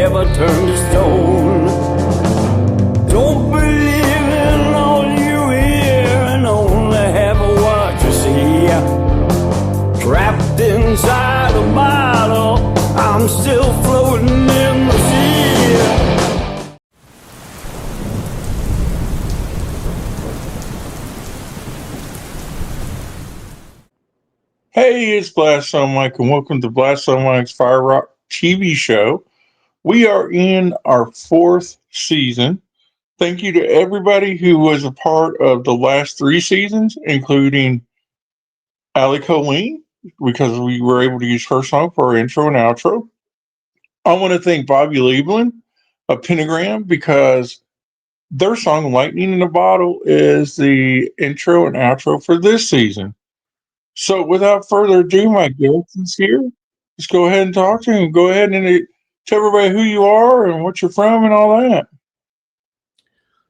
never turn to stone. Don't believe in all you hear and only have what you see. Trapped inside a bottle, I'm still floating in the sea. Hey, it's Blastzone Mike, and welcome to Blastzone Mike's Fire Rock TV show. We are in our 4th season. Thank you to everybody who was a part of the last 3 seasons, including Ali Colleen, because we were able to use her song for our intro and outro. I want to thank Bobby Lieberland of Pentagram, because their song Lightning in a Bottle is the intro and outro for this season. So without further ado, my guest is here. Let's go ahead and talk to him. Go ahead and tell everybody who you are and what you're from and all that.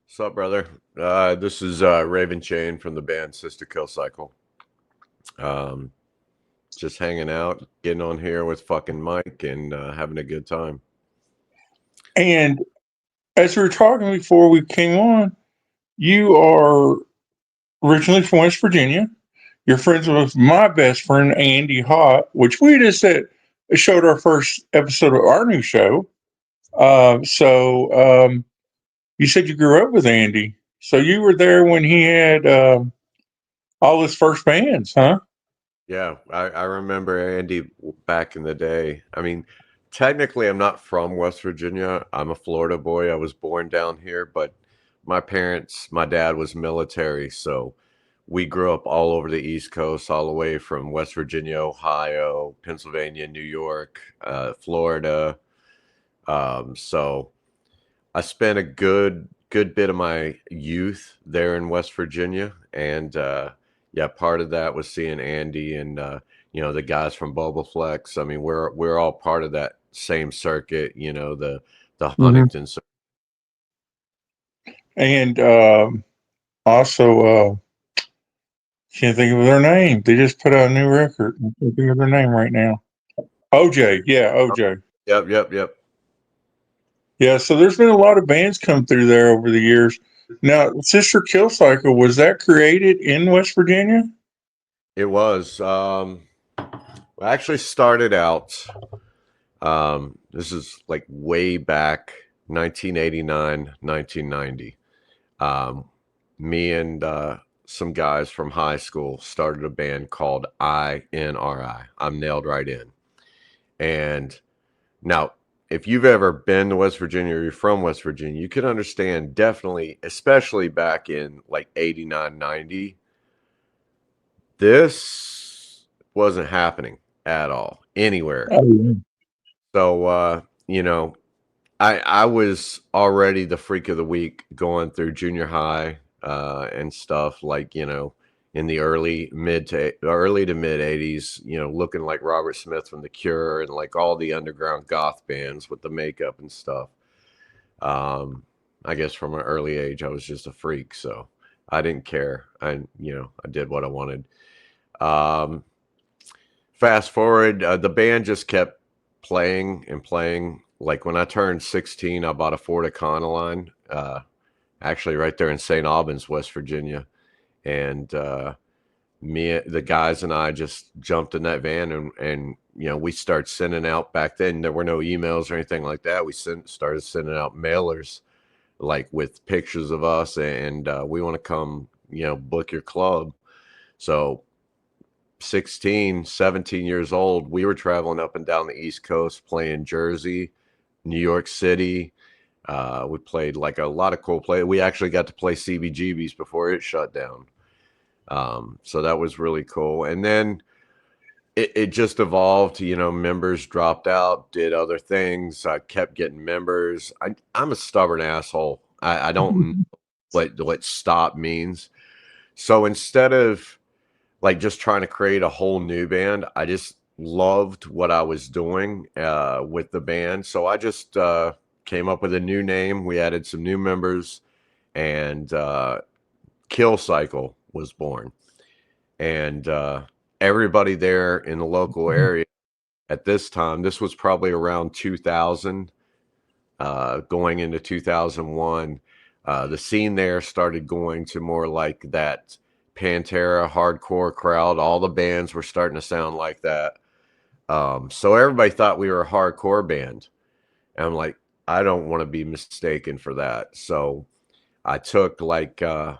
What's up, brother? This is Raven Chain from the band Sister Kill Cycle. Just hanging out, getting on here with fucking Mike and having a good time. And as we were talking before we came on, you are originally from West Virginia. You're friends with my best friend, Andy Hott, which we just showed our first episode of our new show. You said you grew up with Andy. So you were there when he had all his first bands, huh? Yeah, I remember Andy back in the day. I mean, technically, I'm not from West Virginia. I'm a Florida boy. I was born down here, but my dad was military, so we grew up all over the East Coast, all the way from West Virginia, Ohio, Pennsylvania, New York, Florida. So I spent a good bit of my youth there in West Virginia, and yeah, part of that was seeing Andy and the guys from Bobaflex. I mean, we're all part of that same circuit, the Huntington circuit. And also, can't think of their name. They just put out a new record. I can't think of their name right now. OJ. Yeah, OJ. Yep. Yeah, so there's been a lot of bands come through there over the years. Now, Sister Kill Cycle, was that created in West Virginia? It was. I actually started out, this is like way back, 1989, 1990. Me and some guys from high school started a band called INRI. I'm nailed right in. And now, if you've ever been to West Virginia or you're from West Virginia, you can understand definitely, especially back in like 89, 90, this wasn't happening at all anywhere. Oh, yeah. So, I was already the freak of the week going through junior high and stuff, like, in the early to mid 80s, looking like Robert Smith from The Cure and like all the underground goth bands with the makeup and stuff. I guess from an early age, I was just a freak, so I didn't care. I did what I wanted. Fast forward, the band just kept playing and playing. Like when I turned 16, I bought a Ford Econoline, actually right there in St. Albans, West Virginia. And the guys and I just jumped in that van and we started sending out. Back then there were no emails or anything like that. We started sending out mailers like with pictures of us and we want to come, book your club. So 16, 17 years old, we were traveling up and down the East Coast, playing Jersey, New York City. We played like a lot of cool play. We actually got to play CBGB's before it shut down. So that was really cool. And then it just evolved. Members dropped out, did other things. I kept getting members. I'm a stubborn asshole. I don't know what stop means. So instead of like just trying to create a whole new band, I just loved what I was doing with the band. So I just came up with a new name. We added some new members, and Kill Cycle was born. And everybody there in the local area at this time, this was probably around 2000, going into 2001. The scene there started going to more like that Pantera hardcore crowd. All the bands were starting to sound like that. So everybody thought we were a hardcore band. And I'm like, I don't want to be mistaken for that. So I took like, I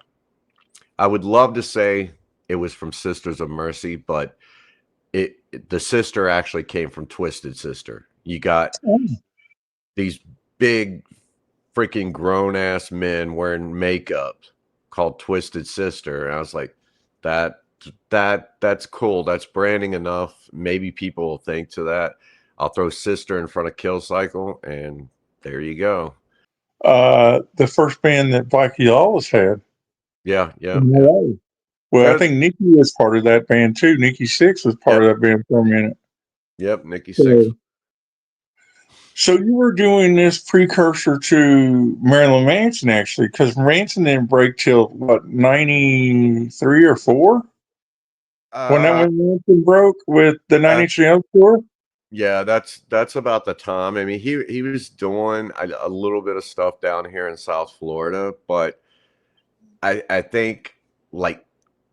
would love to say it was from Sisters of Mercy, but the sister actually came from Twisted Sister. You got these big freaking grown ass men wearing makeup called Twisted Sister. And I was like, that's cool. That's branding enough. Maybe people will think to that. I'll throw Sister in front of Kill Cycle, and there you go. The first band that Blackie Lawless had. Yeah. Well, I think Nikki was part of that band too. Nikki Sixx was part of that band for a minute. Yep, Nikki Sixx. So you were doing this precursor to Marilyn Manson, actually, because Manson didn't break till what, 93 or 4? When Manson broke with the 9 Inch Nails tour? Yeah, that's about the time. I mean, he was doing a little bit of stuff down here in South Florida, but I think like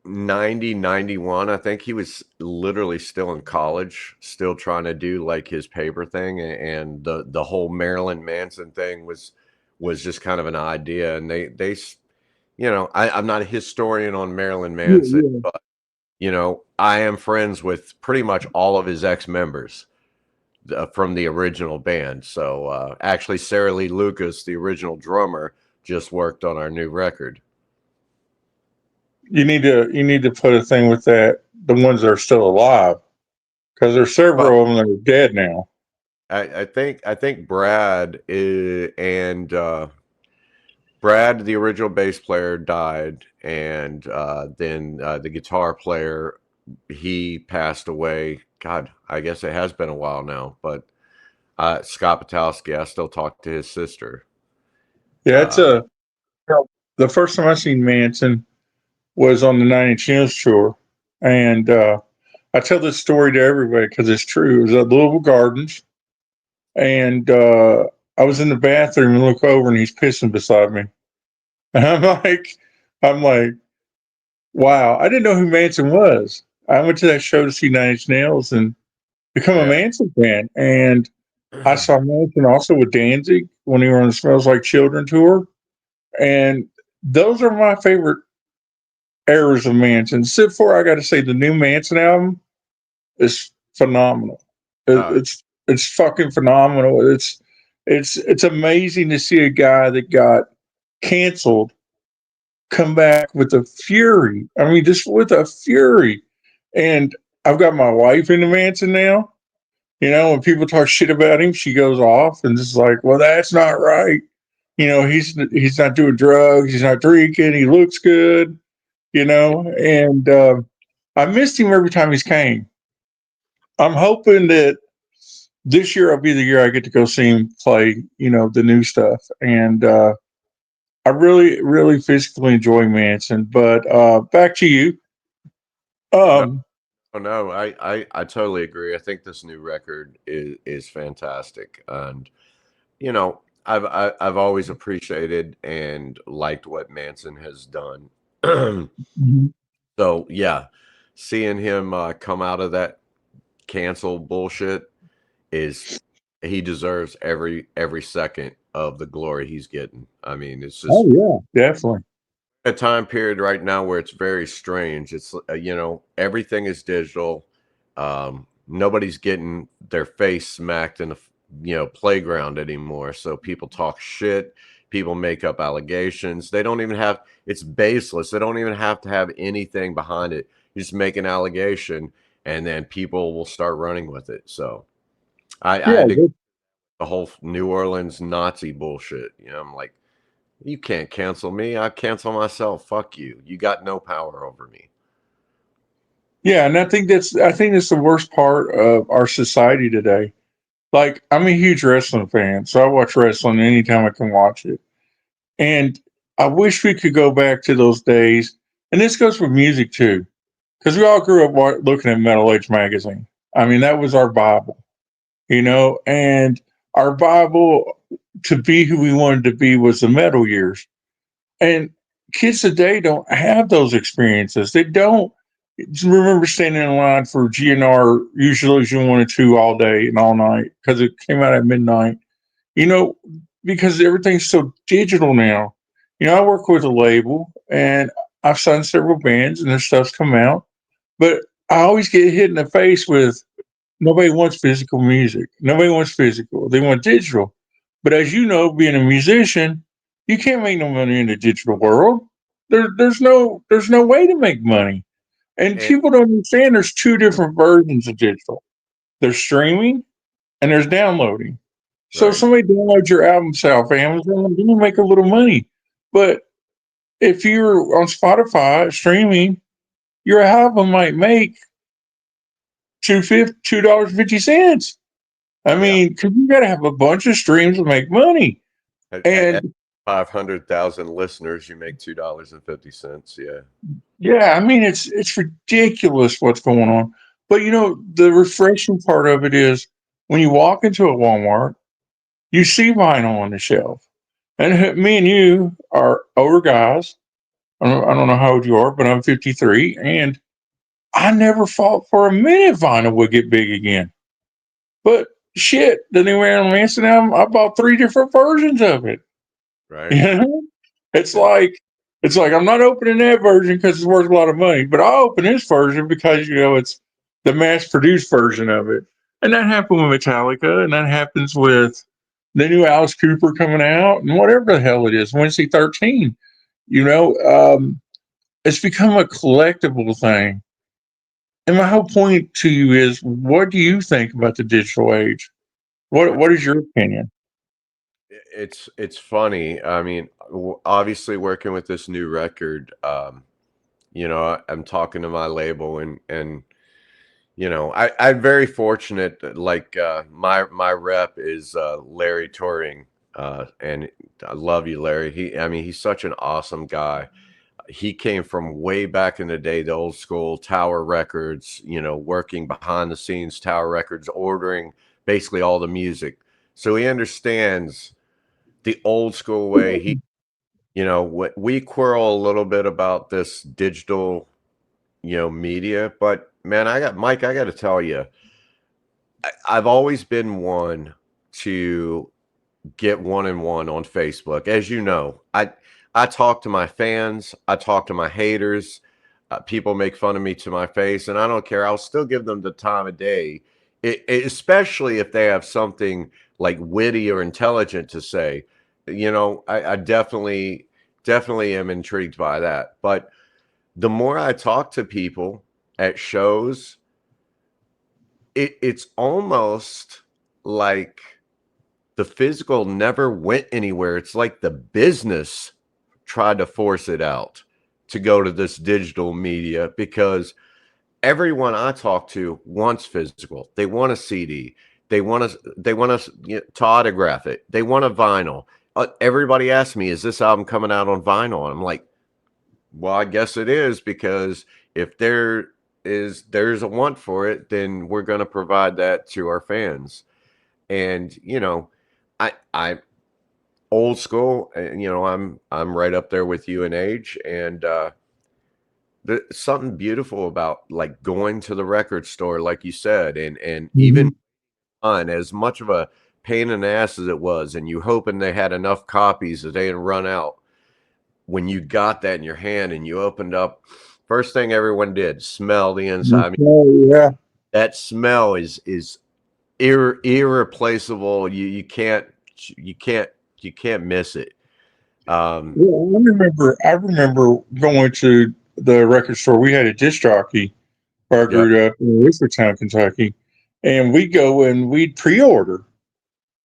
90, 91, I think he was literally still in college, still trying to do like his paper thing, and the whole Marilyn Manson thing was just kind of an idea. And they you know, I'm not a historian on Marilyn Manson, but you know, I am friends with pretty much all of his ex-members from the original band. So actually Sarah Lee Lucas, the original drummer, just worked on our new record. You need to put a thing with that, the ones that are still alive, because there's several of them that are dead now. I think Brad Brad, the original bass player, died, and then the guitar player, he passed away. God, I guess it has been a while now, but Scott Patowski, I still talk to his sister. Yeah, the first time I seen Manson was on the 9 Inch Nails tour, and I tell this story to everybody because it's true. It was at Louisville Gardens, and I was in the bathroom and look over, and he's pissing beside me, and I'm like, wow, I didn't know who Manson was. I went to that show to see 9 Inch Nails and become a Manson fan, and I saw Manson also with Danzig when he were on the Smells Like Children tour, and those are my favorite eras of Manson. Except for, I got to say, the new Manson album is phenomenal. It's fucking phenomenal. It's amazing to see a guy that got canceled come back with a fury. I mean, just with a fury. And I've got my wife into Manson now. You know, when people talk shit about him, she goes off and just like, well, that's not right. You know, he's not doing drugs, he's not drinking, he looks good, you know, and I missed him every time he's came. I'm hoping that this year will be the year I get to go see him play, you know, the new stuff. And I really, really physically enjoy Manson. But back to you. No, I totally agree. I think this new record is fantastic, and you know, I've always appreciated and liked what Manson has done. So yeah, seeing him come out of that cancel bullshit he deserves every second of the glory he's getting. I mean, it's just Definitely a time period right now where it's very strange. It's you know, everything is digital. Nobody's getting their face smacked in a playground anymore. So people talk shit. People make up allegations. They don't even have. It's baseless. They don't even have to have anything behind it. You just make an allegation, and then people will start running with it. So I the whole New Orleans Nazi bullshit. You know, I'm like, you can't cancel me. I cancel myself. Fuck you. You got no power over me. Yeah, and I think that's the worst part of our society today. Like, I'm a huge wrestling fan, so I watch wrestling anytime I can watch it. And I wish we could go back to those days. And this goes for music too, because we all grew up looking at Metal Age magazine. I mean, that was our Bible, you know. And our Bible to be who we wanted to be was the metal years. And kids today don't have those experiences. They don't remember standing in line for GNR, usually 1 and 2 all day and all night because it came out at midnight. You know, because everything's so digital now. You know, I work with a label and I've signed several bands and their stuff's come out, but I always get hit in the face with nobody wants physical music. Nobody wants physical. They want digital. But as you know, being a musician, you can't make no money in the digital world. There's no way to make money. And And people don't understand there's two different versions of digital. There's streaming and there's downloading. So if right. somebody downloads your album say off Amazon, you make a little money. But if you're on Spotify streaming, your album might make $2.50. I Yeah. mean, because you got to have a bunch of streams to make money. At And 500,000 listeners, you make $2.50. Yeah. yeah, I mean, it's ridiculous what's going on. But you know, the refreshing part of it is when you walk into a Walmart, you see vinyl on the shelf. And me and you are older guys. I don't know how old you are, but I'm 53, and I never thought for a minute vinyl would get big again. But shit, the new Marilyn Manson album, I bought 3 different versions of it. Right. You know, it's Yeah. like it's like I'm not opening that version because it's worth a lot of money, but I'll open this version because it's the mass-produced version of it. And that happened with Metallica, and that happens with the new Alice Cooper coming out, and whatever the hell it is, Wednesday 13. You know, it's become a collectible thing. And my whole point to you is, what do you think about the digital age? What It's What is your opinion? it's funny. I mean, obviously working with this new record, I'm talking to my label and I'm very fortunate that my rep is Larry Turing, and I love you, Larry. He's such an awesome guy. He came from way back in the day, the old school Tower Records, working behind the scenes, Tower Records, ordering basically all the music. So he understands the old school way. We quarrel a little bit about this digital, media, but man, I got to tell you, I've always been one to get one and one on Facebook. As you know, I talk to my fans, I talk to my haters. People make fun of me to my face, and I don't care. I'll still give them the time of day, especially if they have something like witty or intelligent to say. I definitely am intrigued by that. But the more I talk to people at shows, it's almost like the physical never went anywhere. It's like the business tried to force it out to go to this digital media because everyone I talk to wants physical. They want a CD. They want to autograph it. They want a vinyl. Everybody asks me, "Is this album coming out on vinyl?" And I'm like, "Well, I guess it is because if there's a want for it, then we're going to provide that to our fans." And I old school, I'm right up there with you in age, and there's something beautiful about like going to the record store, like you said, and even Mhm. on as much of a pain in the ass as it was, and you hoping they had enough copies that they didn't run out. When you got that in your hand and you opened up, first thing everyone did, smell the inside. I mean, Oh, yeah. that smell is irreplaceable. You can't miss it. Um, Well, I remember going to the record store. We had a disc jockey where I yep, grew up in Whistlertown, Kentucky, and we'd go and we'd pre-order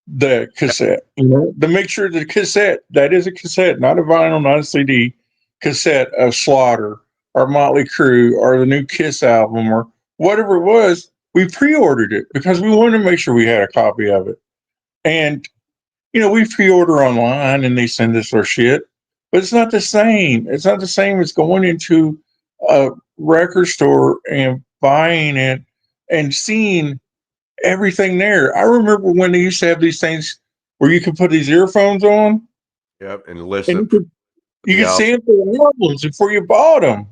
the cassette, to make sure the cassette, that is a cassette, not a vinyl, not a CD, cassette of Slaughter or Motley Crue or the new Kiss album or whatever it was. We pre-ordered it because we wanted to make sure we had a copy of it. And we pre-order online and they send us our shit, but it's not the same. It's not the same as going into a record store and buying it and seeing everything there. I remember when they used to have these things where you could put these earphones on Yep, and and listen. you The could album, sample albums before you bought them.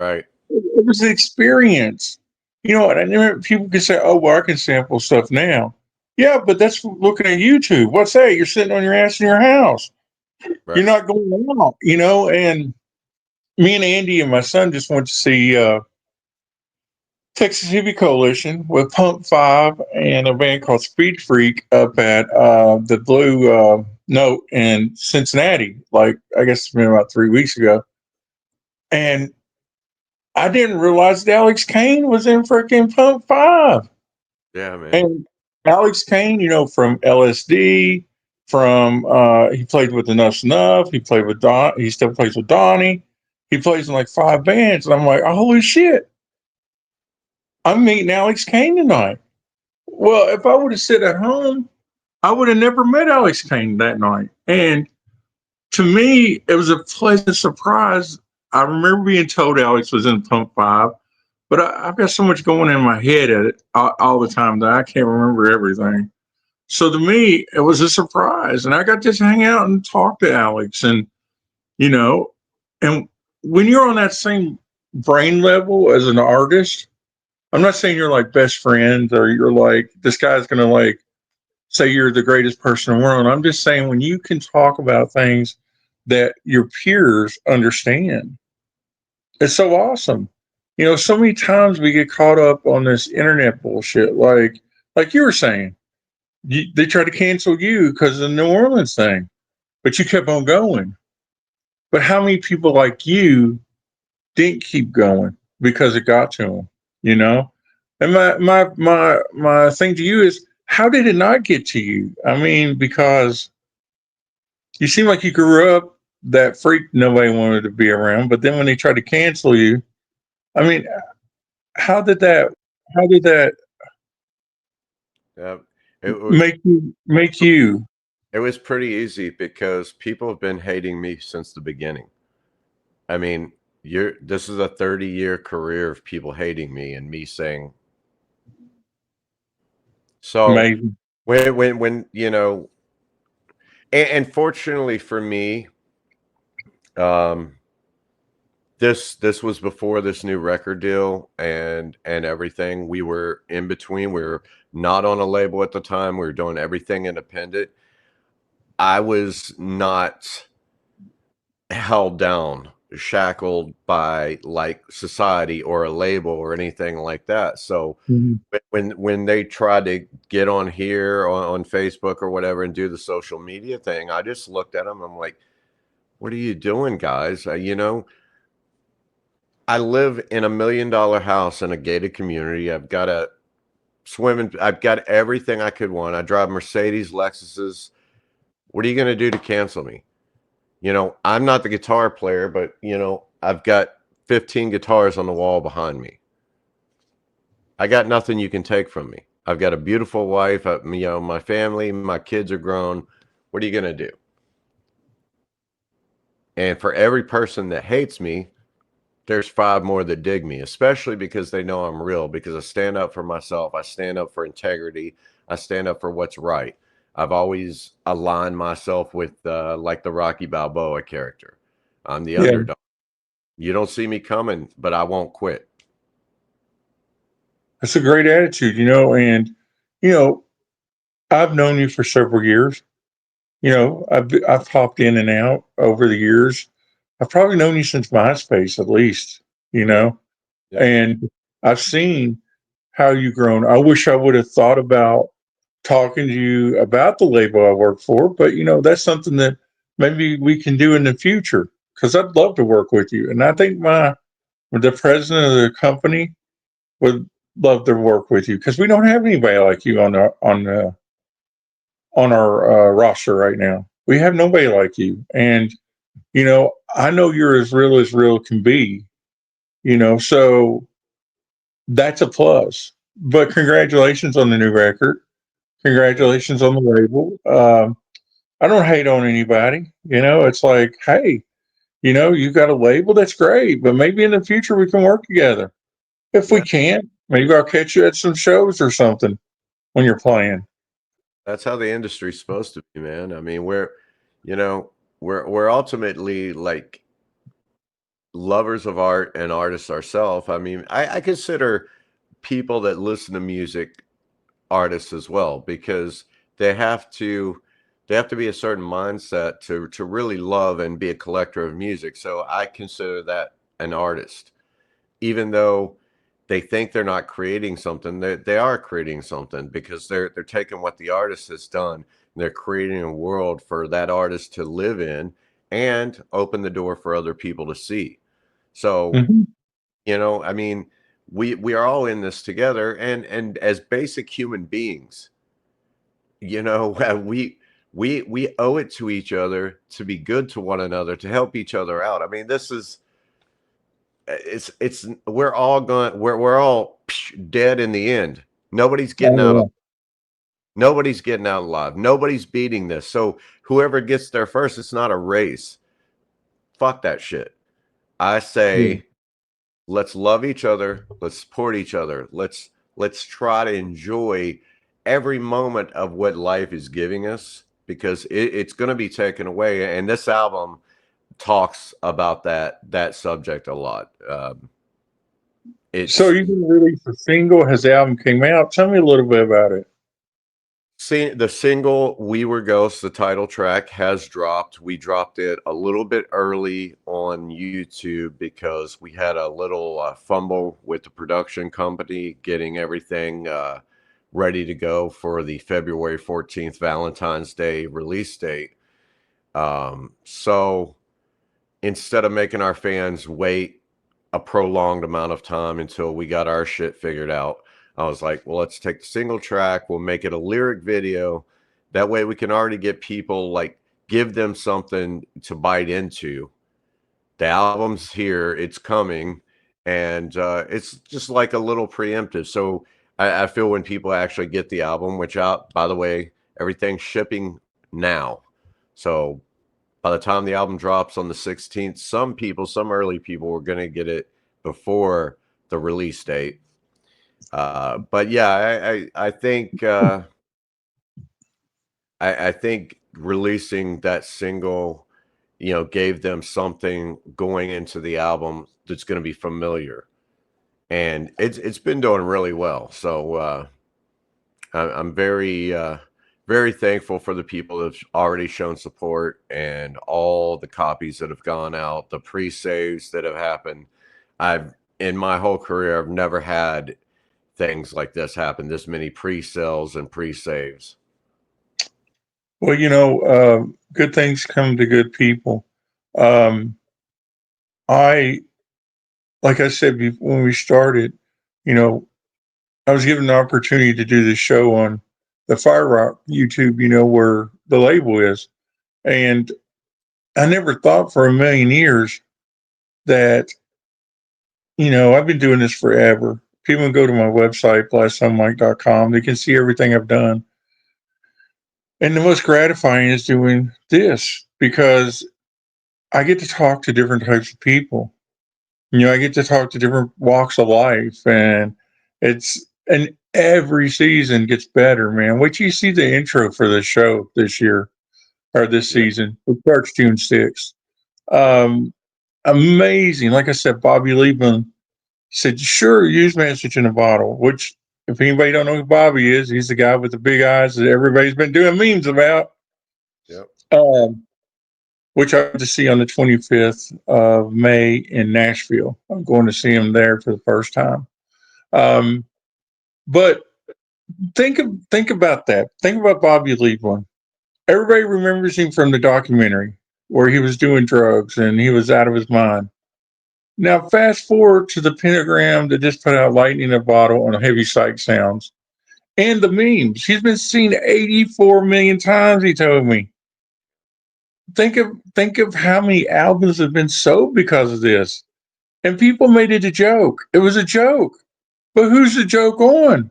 right? It was the experience. You know what? I never people can say, "Oh, well, I can sample stuff now." Yeah, but that's looking at YouTube. What's that? You're sitting on your ass in your house. Right. You're not going out, you know. And me and Andy and my son just went to see Texas Hippie Coalition with Pump Five and a band called Speed Freak up at the Blue Note in Cincinnati. Like I guess it's been about 3 weeks ago, and I didn't realize that Alex Kane was in freaking Pump Five. Yeah, man. And Alex Kane, you know, from LSD, from he played with Enough Snuff, he played with Don, he still plays with Donnie. He plays in like 5 bands, and I'm like, oh, holy shit, I'm meeting Alex Kane tonight. Well, if I would have sat at home, I would have never met Alex Kane that night. And to me, it was a pleasant surprise. I remember being told Alex was in Pump Five, but I've got so much going in my head at it all the time that I can't remember everything. So to me, it was a surprise, and I got to hang out and talk to Alex, and you know, and when you're on that same brain level as an artist, I'm not saying you're like best friends or you're like this guy's gonna like say you're the greatest person in the world. I'm just saying when you can talk about things that your peers understand, it's so awesome. You know, so many times we get caught up on this internet bullshit, like you were saying. They tried to cancel you because of the New Orleans thing, but you kept on going. But how many people like you didn't keep going because it got to them? You know. And my thing to you is, how did it not get to you? I mean, because you seem like you grew up that freak nobody wanted to be around, but then when they tried to cancel you, I mean, how did that? How did that Yeah. It, wa- make you? it was pretty easy because people have been hating me since the beginning. I mean, this is a 30-year career of people hating me and me saying so. Amazing. When you know, and fortunately for me, um, this was before this new record deal and everything. We were in between. We were not on a label at the time. We were doing everything independent. I was not held down, shackled by like society or a label or anything like that. So Mhm. when they tried to get on here on Facebook or whatever and do the social media thing, I just looked at them. I'm like, what are you doing, guys? I live in $1 million house in a gated community. I've got a swimming. I've got everything I could want. I drive Mercedes, Lexuses. What are you going to do to cancel me? You know, I'm not the guitar player, but you know, I've got 15 guitars on the wall behind me. I got nothing you can take from me. I've got a beautiful wife. You know, my family, my kids are grown. What are you going to do? And for every person that hates me, there's 5 more that dig me, especially because they know I'm real, because I stand up for myself. I stand up for integrity. I stand up for what's right. I've always aligned myself with like the Rocky Balboa character. I'm the Yeah, underdog. You don't see me coming, but I won't quit. that's a great attitude, you know. And you know, I've known you for several years. You know, I've popped in and out over the years. I've probably known you since MySpace, at least. You Yeah. know, Yep. and I've seen how you've grown. I wish I would have thought about talking to you about the label I work for, but you know, that's something that maybe we can do in the future because I'd love to work with you. And I think the president of the company would love to work with you because we don't have anybody like you on our roster right now. We have nobody like you, and you know, I know you're as real can be. You know, so that's a plus. But congratulations on the new record. Congratulations on the label. I don't hate on anybody. You know, it's like, hey, you know, you got a label, that's great, but maybe in the future we can work together. If we Yeah. can't, maybe I'll catch you at some shows or something when you're playing. That's how the industry's supposed to be, man. I mean, you know, we're ultimately like lovers of art and artists ourselves. I mean, I consider people that listen to music artists as well, because they have to be a certain mindset to really love and be a collector of music. So I consider that an artist, even though they think they're not creating something. They are creating something, because they're taking what the artist has done and they're creating a world for that artist to live in and open the door for other people to see. So, Mhm. I mean, we are all in this together, and as basic human beings, we owe it to each other to be good to one another, to help each other out. I mean, this is it's we're all dead in the end. Nobody's getting out. Oh, Nobody's getting out alive. Nobody's beating this. So whoever gets there first, it's not a race. Fuck that shit. I yeah. say, let's love each other. Let's support each other. Let's try to enjoy every moment of what life is giving us, because it's going to be taken away. And this album talks about that subject a lot. So It's you can release a single. Has the album came out? Tell me a little bit about it. See, the single "We Were Ghosts," the title track, has dropped. We dropped it a little bit early on YouTube because we had a little fumble with the production company getting everything ready to go for the February 14th Valentine's Day release date. So instead of making our fans wait a prolonged amount of time until we got our shit figured out, I was like, well, let's take the single track, we'll make it a lyric video. That way we can already get people, like, give them something to bite into. The album's here, it's coming, and it's just like a little preemptive. So I feel when people actually get the album, which out, by the way, everything's shipping now. So by the time the album drops on the 16th, some early people were going to get it before the release date. But yeah, I think I think releasing that single, gave them something going into the album that's going to be familiar, and it's been doing really well. So I'm very thankful for the people that have already shown support and all the copies that have gone out, the pre-saves that have happened. I've In my whole career, I've never had things like this happen, this many pre-sales and pre-saves. Well, good things come to good people. Um, I, like I said when we started, you know, I was given the opportunity to do this show on the Fire Rock YouTube, where the label is. And I never thought for a million years that, I've been doing this forever. People can go to my website, blastzone They can see everything I've done. And the most gratifying is doing this because I get to talk to different types of people. I get to talk to different walks of life, and every season gets better, man. Wait till you see the intro for the show this year or this Yeah, season. It starts June 6th. Um, Amazing. Like I said, Bobby Liebman said, "Sure, use message in a bottle." Which, if anybody don't know who Bobby is, he's the guy with the big eyes that everybody's been doing memes about. yep. Um, which I went to see on the 25th of May in Nashville. I'm going to see him there for the first time. Um, but think about that. Think about Bobby Liebman. Everybody remembers him from the documentary where he was doing drugs and he was out of his mind. Now, fast forward to the pentagram that just put out Lightning in a Bottle on Heavy Psych Sounds and the memes. He's been seen 84 million times, he told me. Think of how many albums have been sold because of this. And people made it a joke. It was a joke. But who's the joke on? Right.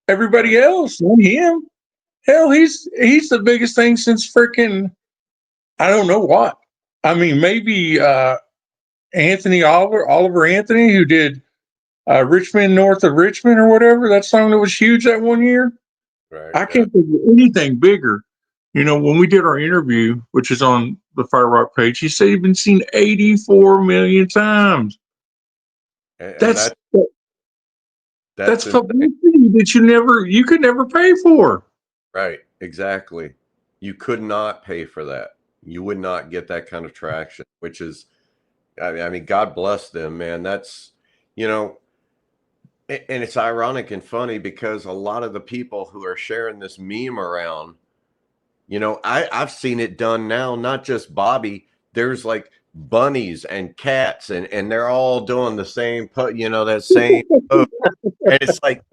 Everybody else, not him. Hell, he's the biggest thing since freaking I don't know what. I mean, maybe Anthony Oliver Anthony, who did Richmond North of Richmond or whatever, that song that was huge that one year. Right. I Yeah. can't think of anything bigger. When we did our interview, which is on the Fire Rock page, he said he'd been seen 84 million times. And That's that's that's insane. publicity that you could never pay for. Right. Exactly. You could not pay for that. You would not get that kind of traction, which is, I mean, God bless them, man. That's, you know, and it's ironic and funny because a lot of the people who are sharing this meme around, I've seen it done now, not just Bobby. There's like bunnies and cats, and they're all doing the same that same pose. And it's like,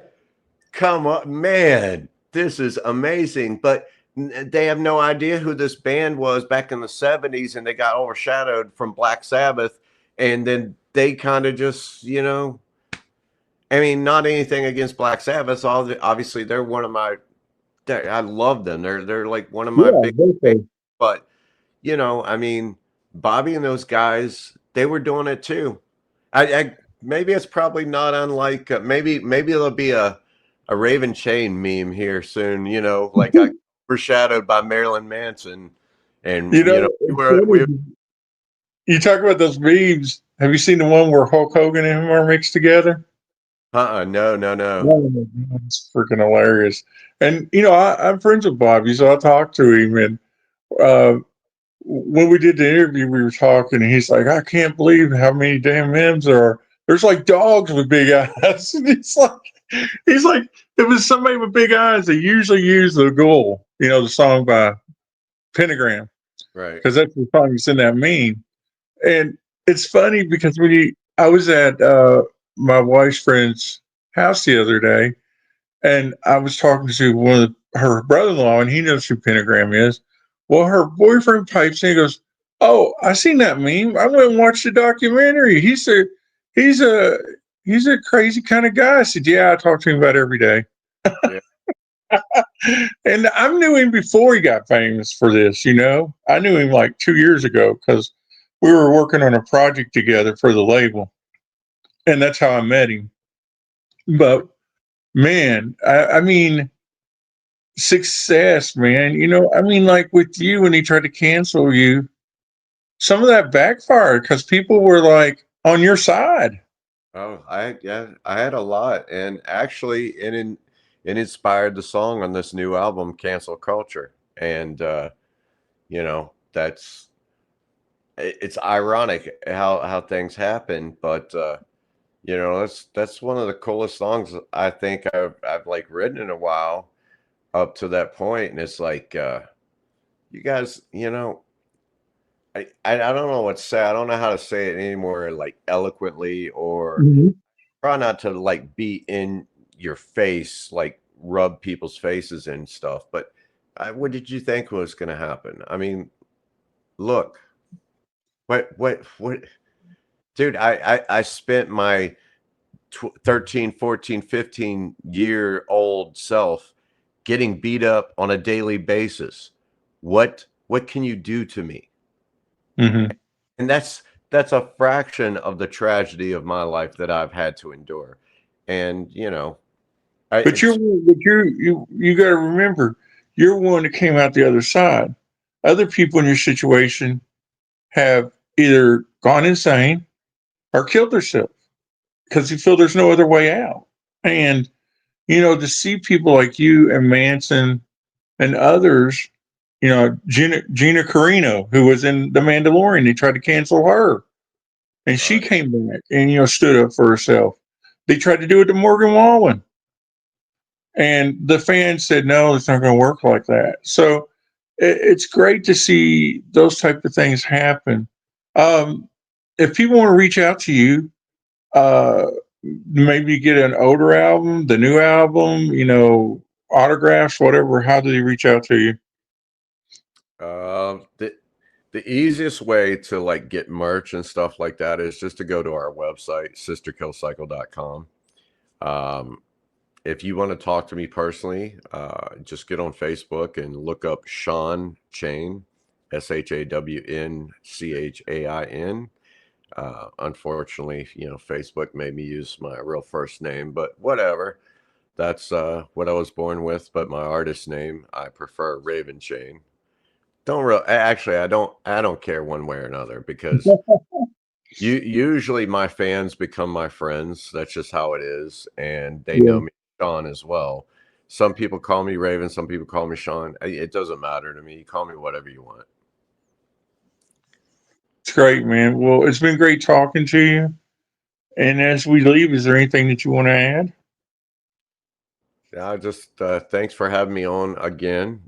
come on, man, this is amazing. But they have no idea who this band was back in the 70s, and they got overshadowed from Black Sabbath. And then they kind of just, I mean, not anything against Black Sabbath. Obviously, they're one of my, I love them. They're like one of my Yeah, big fans. definitely. But, I mean, Bobby and those guys, they were doing it too. I maybe it's probably not unlike maybe there'll be a Raven Chain meme here soon. Like I overshadowed by Marilyn Manson, and It's funny. You talk about those memes. Have you seen the one where Hulk Hogan and him are mixed together? no. Oh my God, it's freaking hilarious. And I'm friends with Bobby, so I talked to him. And uh, when we did the interview, we were talking, and he's like, "I can't believe how many damn memes there are. There's like dogs with big eyes." And he's like, if it's somebody with big eyes, they usually use the Ghoul, the song by Pentagram, Right. because that's the song that's in that meme. And it's funny because I was at my wife's friend's house the other day, and I was talking to one of her brother-in-law, and he knows who Pentagram is. Well, her boyfriend pipes in and goes, "Oh, I seen that meme. I went and watched the documentary. He's a he's a crazy kind of guy." I said, "Yeah, I talk to him about every day." Yeah. And I knew him before he got famous for this. I knew him like 2 years ago because we were working on a project together for the label, and that's how I met him. But man, I mean, success, man. I mean, like with you when he tried to cancel you, some of that backfired because people were like on your side. Oh, I had a lot, and actually, it inspired the song on this new album, Cancel Culture, and that's it's ironic how things happen, but that's one of the coolest songs I think I've like written in a while up to that point, and it's like you guys, I don't know what to say. I don't know how to say it anymore, like eloquently, or Mhm. try not to like be in your face, like rub people's faces and stuff. But what did you think was going to happen? I mean, look, what, dude, I spent my 13, 14, 15-year-old self getting beat up on a daily basis. What can you do to me? Mhm. And that's a fraction of the tragedy of my life that I've had to endure. And But it's you got to remember, you're one that came out the other side. Other people in your situation have either gone insane or killed themselves because you feel there's no other way out. And to see people like you and Manson and others, Gina Carino, who was in The Mandalorian, they tried to cancel her, and she right. came back and stood up for herself. They tried to do it to Morgan Wallen, and the fans said no, it's not going to work like that. So it's great to see those type of things happen. Um, if people want to reach out to you, uh, maybe get an older album, the new album, autographs, whatever. How do they reach out to you? The easiest way to like get merch and stuff like that is just to go to our website, sisterkillcycle.com. Um, if you want to talk to me personally, just get on Facebook and look up Shawn Chain, ShawnChain. Unfortunately, Facebook made me use my real first name, but whatever. That's what I was born with, but my artist name, I prefer Raven Chain. Actually, I don't care one way or another, because usually my fans become my friends. That's just how it is, and they Yeah. know me, Shawn, as well. Some people call me Raven, some people call me Shawn. It doesn't matter to me. You call me whatever you want. It's great, man. Well, it's been great talking to you. And as we leave, is there anything that you want to add? Yeah, just thanks for having me on again.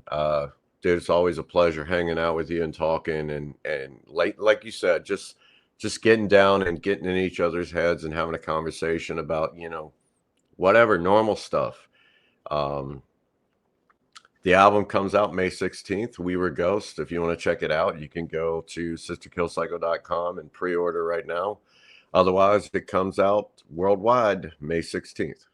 Dude, it's always a pleasure hanging out with you and talking, and like you said, just getting down and getting in each other's heads and having a conversation about, whatever normal stuff. Um, the album comes out May 16th. We Were Ghosts. If you want to check it out, you can go to sisterkillpsycho.com and pre-order right now. Otherwise, it comes out worldwide May 16th.